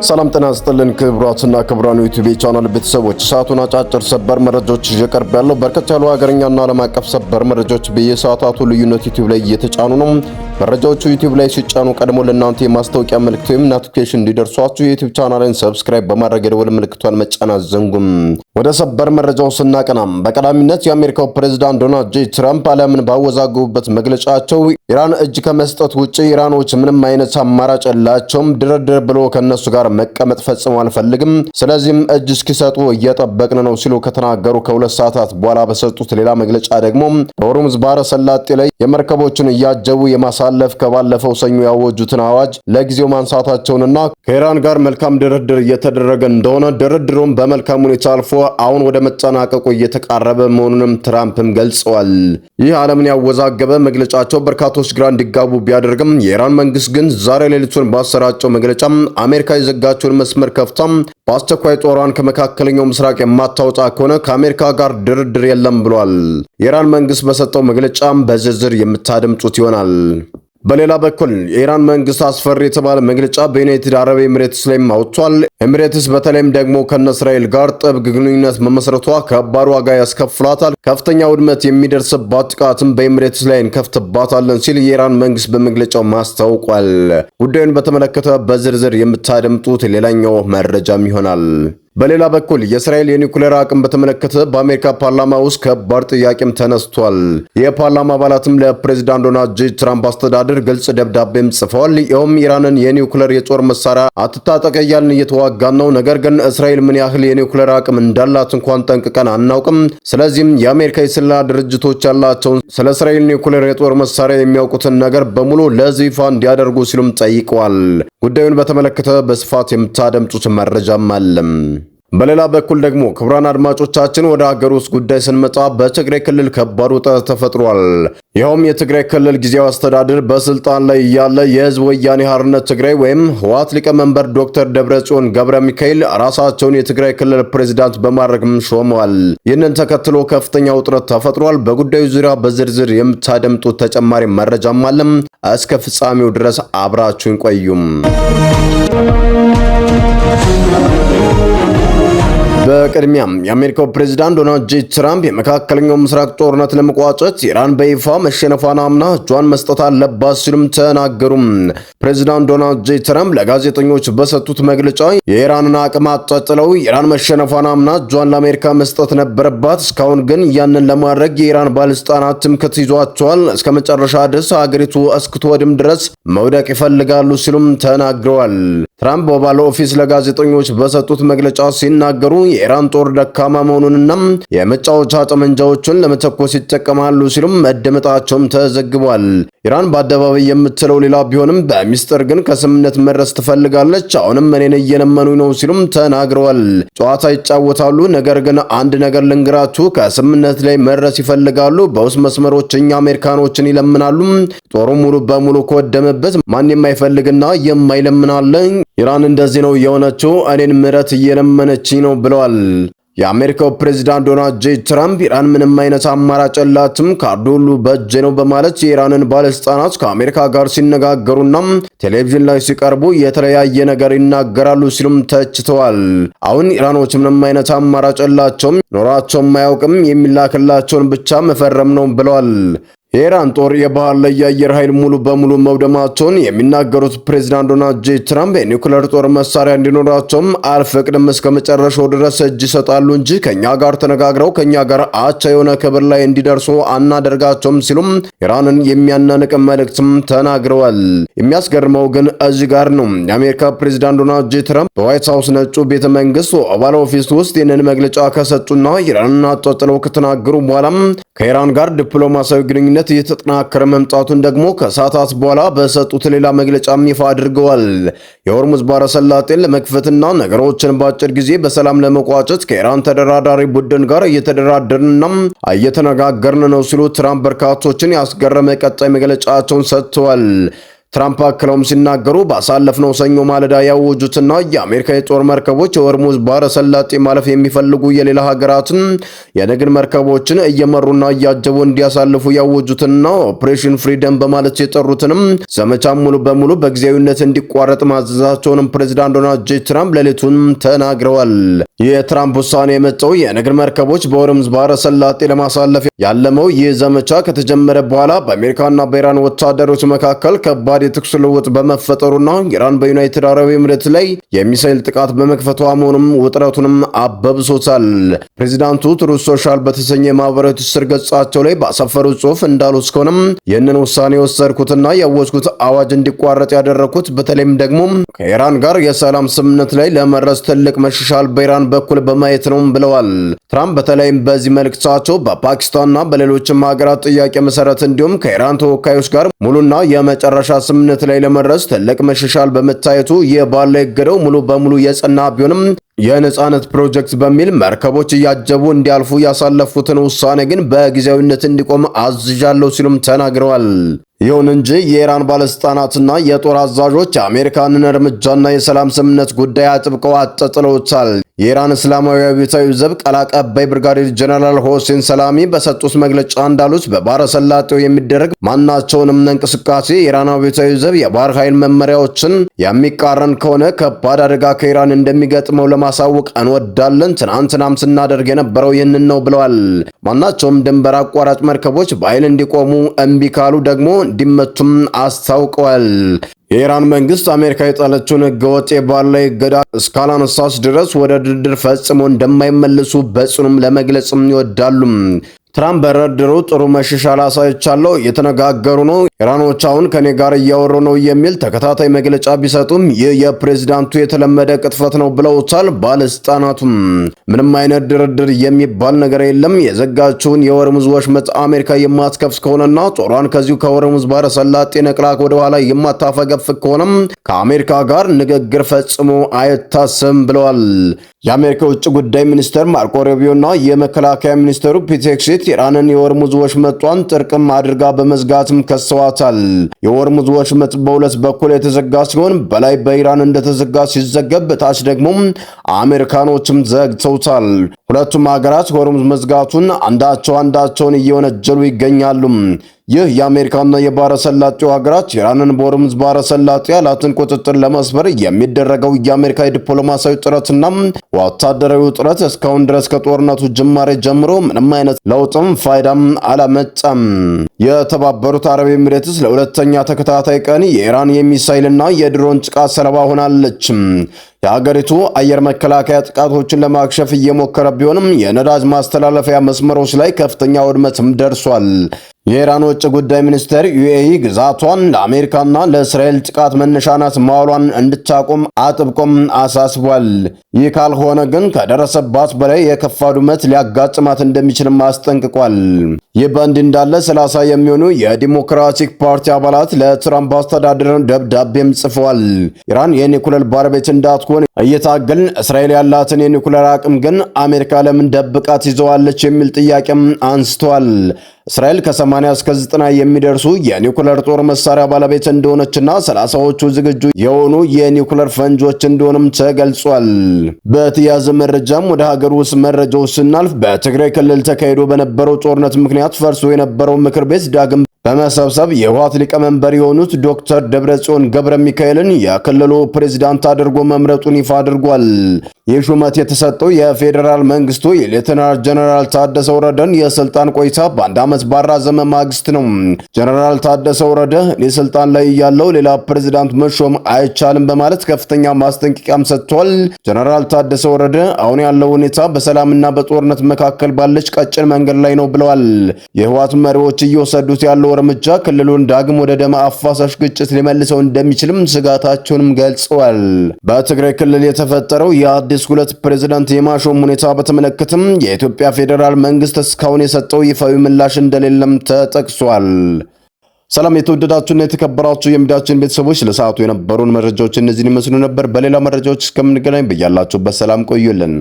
ሰላም ጤና ይስጥልን ክቡራትና ክቡራን ዩቲዩብ ቻናል ቤተሰቦች ሰዓቱን አጫጭር ሰበር መረጃዎች ይቀርብ ያለው በርከት ያሉ ሀገርኛና ዓለም አቀፍ ሰበር መረጃዎች በየሰዓታቱ ልዩነት ዩቲዩብ ላይ እየተጫኑ ነው። መረጃዎቹ ዩቲዩብ ላይ ሲጫኑ ቀድሞ ለእናንተ የማስታወቂያ ምልክት ወይም ኖቲፊኬሽን እንዲደርሷችሁ የዩቲዩብ ቻናልን ሰብስክራይብ በማድረግ የደወል ምልክቷን መጫን አትዘንጉም። ወደ ሰበር መረጃው ስናቀናም በቀዳሚነት የአሜሪካው ፕሬዝዳንት ዶናልድ ጄ ትራምፕ ዓለምን ባወዛገቡበት መግለጫቸው ኢራን እጅ ከመስጠት ውጪ ኢራኖች ምንም አይነት አማራጭ የላቸውም፣ ድርድር ብሎ ከነሱ ጋር መቀመጥ ፈጽሞ አልፈልግም፣ ስለዚህም እጅ እስኪሰጡ እየጠበቅን ነው ሲሉ ከተናገሩ ከሁለት ሰዓታት በኋላ በሰጡት ሌላ መግለጫ ደግሞ በሆርሙዝ ባህረ ሰላጤ ላይ የመርከቦችን እያጀቡ የማሳለፍ ከባለፈው ሰኞ ያወጁትን አዋጅ ለጊዜው ማንሳታቸውንና ከኢራን ጋር መልካም ድርድር እየተደረገ እንደሆነ ድርድሩም በመልካም ሁኔታ አልፎ አሁን ወደ መጠናቀቁ እየተቃረበ መሆኑንም ትራምፕም ገልጸዋል። ይህ ዓለምን ያወዛገበ መግለጫቸው በርካቶች ግራ እንዲጋቡ ቢያደርግም የኢራን መንግስት ግን ዛሬ ሌሊቱን ባሰራጨው መግለጫ አሜሪካ የዘጋቸውን መስመር ከፍታም በአስቸኳይ ጦሯን ከመካከለኛው ምስራቅ የማታወጣ ከሆነ ከአሜሪካ ጋር ድርድር የለም ብሏል። የኢራን መንግስት በሰጠው መግለጫም በዝርዝር የምታደምጡት ይሆናል። በሌላ በኩል የኢራን መንግስት አስፈሪ የተባለ መግለጫ በዩናይትድ አረብ ኤሚሬትስ ላይ አውጥቷል። ኤሚሬትስ በተለይም ደግሞ ከእስራኤል ጋር ጥብቅ ግንኙነት መመስረቷ ከባድ ዋጋ ያስከፍላታል፣ ከፍተኛ ውድመት የሚደርስባት ጥቃትም በኤሚሬትስ ላይ እንከፍትባታለን ሲል የኢራን መንግስት በመግለጫው ማስታውቋል። ጉዳዩን በተመለከተ በዝርዝር የምታደምጡት ሌላኛው መረጃም ይሆናል። በሌላ በኩል የእስራኤል የኒውክሌር አቅም በተመለከተ በአሜሪካ ፓርላማ ውስጥ ከባድ ጥያቄም ተነስቷል። የፓርላማ አባላትም ለፕሬዝዳንት ዶናልድ ጄ ትራምፕ አስተዳደር ግልጽ ደብዳቤም ጽፈዋል። ይኸውም ኢራንን የኒውክሌር የጦር መሳሪያ አትታጠቅ እያልን እየተዋጋን ነው፣ ነገር ግን እስራኤል ምን ያህል የኒውክሌር አቅም እንዳላት እንኳን ጠንቅቀን አናውቅም። ስለዚህም የአሜሪካ የስለላ ድርጅቶች ያላቸውን ስለ እስራኤል ኒውክሌር የጦር መሳሪያ የሚያውቁትን ነገር በሙሉ ለሕዝብ ይፋ እንዲያደርጉ ሲሉም ጠይቀዋል። ጉዳዩን በተመለከተ በስፋት የምታደምጡት መረጃም አለም። በሌላ በኩል ደግሞ ክቡራን አድማጮቻችን ወደ ሀገር ውስጥ ጉዳይ ስንመጣ በትግራይ ክልል ከባድ ውጥረት ተፈጥሯል። ይኸውም የትግራይ ክልል ጊዜያዊ አስተዳደር በስልጣን ላይ ያለ የህዝብ ወያኔ ሓርነት ትግራይ ወይም ህወሓት ሊቀመንበር ዶክተር ደብረጽዮን ገብረ ሚካኤል ራሳቸውን የትግራይ ክልል ፕሬዝዳንት በማድረግም ሾመዋል። ይህንን ተከትሎ ከፍተኛ ውጥረት ተፈጥሯል። በጉዳዩ ዙሪያ በዝርዝር የምታደምጡት ተጨማሪ መረጃም አለም። እስከ ፍጻሜው ድረስ አብራችሁን ቆዩም። በቅድሚያም የአሜሪካው ፕሬዝዳንት ዶናልድ ጄ ትራምፕ የመካከለኛው ምስራቅ ጦርነት ለመቋጨት ኢራን በይፋ መሸነፏን አምና እጇን መስጠት አለባት ሲሉም ተናገሩም። ፕሬዝዳንት ዶናልድ ጄ ትራምፕ ለጋዜጠኞች በሰጡት መግለጫ የኢራንን አቅም አጣጥለው ኢራን መሸነፏን አምና እጇን ለአሜሪካ መስጠት ነበረባት፣ እስካሁን ግን ያንን ለማድረግ የኢራን ባለስልጣናት ትምክህት ይዟቸዋል፣ እስከ መጨረሻ ድረስ ሀገሪቱ እስክትወድም ድረስ መውደቅ ይፈልጋሉ ሲሉም ተናግረዋል። ትራምፕ በኦቫል ኦፊስ ለጋዜጠኞች በሰጡት መግለጫ ሲናገሩ የኢራን ጦር ደካማ መሆኑንና የመጫወቻ ጠመንጃዎችን ለመተኮስ ይጠቀማሉ ሲሉም መደመጣቸውም ተዘግቧል። ኢራን በአደባባይ የምትለው ሌላ ቢሆንም በሚስጥር ግን ከስምምነት መድረስ ትፈልጋለች፣ አሁንም እኔን እየለመኑ ነው ሲሉም ተናግረዋል። ጨዋታ ይጫወታሉ፣ ነገር ግን አንድ ነገር ልንገራችሁ፣ ከስምምነት ላይ መድረስ ይፈልጋሉ፣ በውስጥ መስመሮች እኛ አሜሪካኖችን ይለምናሉ፣ ጦሩ ሙሉ በሙሉ ከወደመበት ማን የማይፈልግና የማይለምናለ፣ ኢራን እንደዚህ ነው የሆነችው፣ እኔን ምረት እየለመነችኝ ነው ብለዋል። የአሜሪካው ፕሬዝዳንት ዶናልድ ጄ ትራምፕ ኢራን ምንም አይነት አማራጭ የላትም፣ ካርዱ ሁሉ በእጄ ነው በማለት የኢራንን ባለስልጣናት ከአሜሪካ ጋር ሲነጋገሩና ቴሌቪዥን ላይ ሲቀርቡ የተለያየ ነገር ይናገራሉ ሲሉም ተችተዋል። አሁን ኢራኖች ምንም አይነት አማራጭ የላቸውም፣ ኖራቸውም አያውቅም፣ የሚላክላቸውን ብቻ መፈረም ነው ብለዋል። የኢራን ጦር የባህር ላይ የአየር ኃይል ሙሉ በሙሉ መውደማቸውን የሚናገሩት ፕሬዝዳንት ዶናልድ ጄ ትራምፕ የኒውክሌር ጦር መሳሪያ እንዲኖራቸውም አልፈቅድም፣ እስከ መጨረሻው ድረስ እጅ ይሰጣሉ እንጂ ከኛ ጋር ተነጋግረው ከኛ ጋር አቻ የሆነ ክብር ላይ እንዲደርሱ አናደርጋቸውም ሲሉም ኢራንን የሚያናንቅ መልእክትም ተናግረዋል። የሚያስገርመው ግን እዚህ ጋር ነው። የአሜሪካ ፕሬዝዳንት ዶናልድ ጄ ትራምፕ በዋይት ሃውስ ነጩ ቤተ መንግስት ኦቫል ኦፊስ ውስጥ ይህንን መግለጫ ከሰጡና ኢራንን አጣጥለው ከተናገሩ በኋላም ከኢራን ጋር ዲፕሎማሲያዊ ግንኙነት እየተጠናከረ መምጣቱን ደግሞ ከሰዓታት በኋላ በሰጡት ሌላ መግለጫም ይፋ አድርገዋል። የሆርሙዝ ባህረ ሰላጤን ለመክፈትና ነገሮችን በአጭር ጊዜ በሰላም ለመቋጨት ከኢራን ተደራዳሪ ቡድን ጋር እየተደራደርንና እየተነጋገርን ነው ሲሉ ትራምፕ በርካቶችን ያስገረመ ቀጣይ መግለጫቸውን ሰጥተዋል። ትራምፕ አክለውም ሲናገሩ ባሳለፍነው ሰኞ ማለዳ ያወጁትና የአሜሪካ የጦር መርከቦች የሆርሙዝ ባህረ ሰላጤ ማለፍ የሚፈልጉ የሌላ ሀገራትን የንግድ መርከቦችን እየመሩና እያጀቡ እንዲያሳልፉ ያወጁትና ኦፕሬሽን ፍሪደም በማለት የጠሩትንም ዘመቻ ሙሉ በሙሉ በጊዜያዊነት እንዲቋረጥ ማዘዛቸውንም ፕሬዝዳንት ዶናልድ ጄ ትራምፕ ሌሊቱን ተናግረዋል። የትራምፕ ውሳኔ የመጣው የንግድ መርከቦች በሆርሙዝ ባህረ ሰላጤ ለማሳለፍ ያለመው ይህ ዘመቻ ከተጀመረ በኋላ በአሜሪካና በኢራን ወታደሮች መካከል ከባድ የተኩስ ልውውጥ በመፈጠሩና ኢራን በዩናይትድ አረብ ኤምሬት ላይ የሚሳኤል ጥቃት በመክፈቷ መሆኑም ውጥረቱንም አበብሶታል። ፕሬዚዳንቱ ትሩዝ ሶሻል በተሰኘ ማህበራዊ ትስስር ገጻቸው ላይ ባሰፈሩት ጽሑፍ እንዳሉት እስከሆነም ይህንን ውሳኔ የወሰድኩትና ያወጅኩት አዋጅ እንዲቋረጥ ያደረኩት በተለይም ደግሞ ከኢራን ጋር የሰላም ስምምነት ላይ ለመድረስ ትልቅ መሻሻል በኢራን በኩል በማየት ነው ብለዋል። ትራምፕ በተለይም በዚህ መልእክታቸው በፓኪስታንና በሌሎችም ሀገራት ጥያቄ መሰረት እንዲሁም ከኢራን ተወካዮች ጋር ሙሉና የመጨረሻ ስምምነት ላይ ለመድረስ ትልቅ መሻሻል በመታየቱ የባለ እገዳው ሙሉ በሙሉ የጸና ቢሆንም የነጻነት ፕሮጀክት በሚል መርከቦች እያጀቡ እንዲያልፉ ያሳለፉትን ውሳኔ ግን በጊዜያዊነት እንዲቆም አዝዣለሁ ሲሉም ተናግረዋል። ይሁን እንጂ የኢራን ባለስልጣናትና የጦር አዛዦች የአሜሪካንን እርምጃና የሰላም ስምምነት ጉዳይ አጥብቀው አጣጥለውታል። የኢራን እስላማዊ አብዮታዊ ዘብ ቃል አቀባይ ብርጋዴር ጀነራል ሆሴን ሰላሚ በሰጡት መግለጫ እንዳሉት በባህረ ሰላጤው የሚደረግ ማናቸውንም እንቅስቃሴ የኢራን አብዮታዊ ዘብ የባህር ኃይል መመሪያዎችን የሚቃረን ከሆነ ከባድ አደጋ ከኢራን እንደሚገጥመው ለማሳወቅ እንወዳለን። ትናንትናም ስናደርግ የነበረው ይህንን ነው ብለዋል። ማናቸውም ድንበር አቋራጭ መርከቦች በኃይል እንዲቆሙ፣ እምቢ ካሉ ደግሞ እንዲመቱም አስታውቀዋል። የኢራን መንግስት አሜሪካ የጣለችውን ህገወጥ የባህር ላይ እገዳ እስካላነሳች ድረስ ወደ ድርድር ፈጽሞ እንደማይመለሱ በጽኑም ለመግለጽም ይወዳሉ። ትራምፕ በድርድሩ ጥሩ መሻሻል አሳይቻለሁ፣ እየተነጋገሩ ነው፣ ኢራኖች አሁን ከኔ ጋር እያወሩ ነው የሚል ተከታታይ መግለጫ ቢሰጡም ይህ የፕሬዝዳንቱ የተለመደ ቅጥፈት ነው ብለውታል። ባለስልጣናቱም ምንም አይነት ድርድር የሚባል ነገር የለም፣ የዘጋችውን የሆርሙዝ ወሽመጥ አሜሪካ የማትከፍት ከሆነና ጦሯን ከዚሁ ከሆርሙዝ ባህረ ሰላጤ ነቅላ ወደ ኋላ የማታፈገፍግ ከሆነም ከአሜሪካ ጋር ንግግር ፈጽሞ አይታሰብም ብለዋል። የአሜሪካ ውጭ ጉዳይ ሚኒስትር ማርኮ ሩቢዮና የመከላከያ ሚኒስትሩ ፒት ሄግሴት ኢራንን የሆርሙዝ ወሽመጧን ጥርቅም አድርጋ በመዝጋትም ከሰዋታል። የሆርሙዝ ወሽመጥ በሁለት በኩል የተዘጋ ሲሆን በላይ በኢራን እንደተዘጋ ሲዘገብ፣ በታች ደግሞ አሜሪካኖችም ዘግተውታል። ሁለቱም ሀገራት ሆርሙዝ መዝጋቱን አንዳቸውን እየወነጀሉ ይገኛሉ። ይህ የአሜሪካና የባህረ ሰላጤው ሀገራት ኢራንን በሆርሙዝ ባህረ ሰላጤ ያላትን ቁጥጥር ለመስበር የሚደረገው የአሜሪካ የዲፕሎማሲያዊ ጥረትና ወታደራዊ ጥረት እስካሁን ድረስ ከጦርነቱ ጅማሬ ጀምሮ ምንም አይነት ለውጥም ፋይዳም አላመጣም። የተባበሩት አረብ ኤሚሬትስ ለሁለተኛ ተከታታይ ቀን የኢራን የሚሳይልና የድሮን ጥቃት ሰለባ ሆናለች። የሀገሪቱ አየር መከላከያ ጥቃቶችን ለማክሸፍ እየሞከረ ቢሆንም የነዳጅ ማስተላለፊያ መስመሮች ላይ ከፍተኛ ውድመትም ደርሷል። የኢራን ውጭ ጉዳይ ሚኒስቴር ዩኤኢ ግዛቷን ለአሜሪካና ለእስራኤል ጥቃት መነሻ ናት ማዋሏን እንድታቆም አጥብቆም አሳስቧል። ይህ ካልሆነ ግን ከደረሰባት በላይ የከፋ ውድመት ሊያጋጥማት እንደሚችልም አስጠንቅቋል። ይህ በእንዲህ እንዳለ 30 የሚሆኑ የዲሞክራቲክ ፓርቲ አባላት ለትራምፕ አስተዳደር ደብዳቤም ጽፈዋል። ኢራን የኒኩለር ባለቤት እንዳትሆን እየታገልን እስራኤል ያላትን የኒኩለር አቅም ግን አሜሪካ ለምን ደብቃት ይዘዋለች የሚል ጥያቄም አንስተዋል። እስራኤል ከ80 እስከ 90 የሚደርሱ የኒኩለር ጦር መሳሪያ ባለቤት እንደሆነችና 30ዎቹ ዝግጁ የሆኑ የኒኩለር ፈንጆች እንደሆነም ተገልጿል። በተያያዘ መረጃም ወደ ሀገር ውስጥ መረጃዎች ስናልፍ በትግራይ ክልል ተካሂዶ በነበረው ጦርነት ምክንያት ፈርሶ የነበረው ምክር ቤት ዳግም በመሰብሰብ የህወሓት ሊቀመንበር የሆኑት ዶክተር ደብረጽዮን ገብረ ሚካኤልን የክልሉ ፕሬዝዳንት አድርጎ መምረጡን ይፋ አድርጓል። ይህ ሹመት የተሰጠው የፌዴራል መንግስቱ የሌተናል ጀነራል ታደሰ ወረደን የስልጣን ቆይታ በአንድ ዓመት ባራዘመ ማግስት ነው። ጀነራል ታደሰ ወረደ ስልጣን ላይ ያለው ሌላ ፕሬዝዳንት መሾም አይቻልም በማለት ከፍተኛ ማስጠንቀቂያም ሰጥቷል። ጀነራል ታደሰ ወረደ አሁን ያለው ሁኔታ በሰላምና በጦርነት መካከል ባለች ቀጭን መንገድ ላይ ነው ብለዋል። የህወሓት መሪዎች እየወሰዱት ያለው እርምጃ ክልሉን ዳግም ወደ ደም አፋሳሽ ግጭት ሊመልሰው እንደሚችልም ስጋታቸውንም ገልጸዋል። በትግራይ ክልል የተፈጠረው የአዲስ ሁለት ፕሬዝዳንት የማሾም ሁኔታ በተመለከተም የኢትዮጵያ ፌዴራል መንግስት እስካሁን የሰጠው ይፋዊ ምላሽ እንደሌለም ተጠቅሷል። ሰላም የተወደዳችሁና የተከበራችሁ የሚዲያችን ቤተሰቦች ለሰዓቱ የነበሩን መረጃዎች እነዚህን ይመስሉ ነበር። በሌላ መረጃዎች እስከምንገናኝ በያላችሁበት ሰላም ቆዩልን።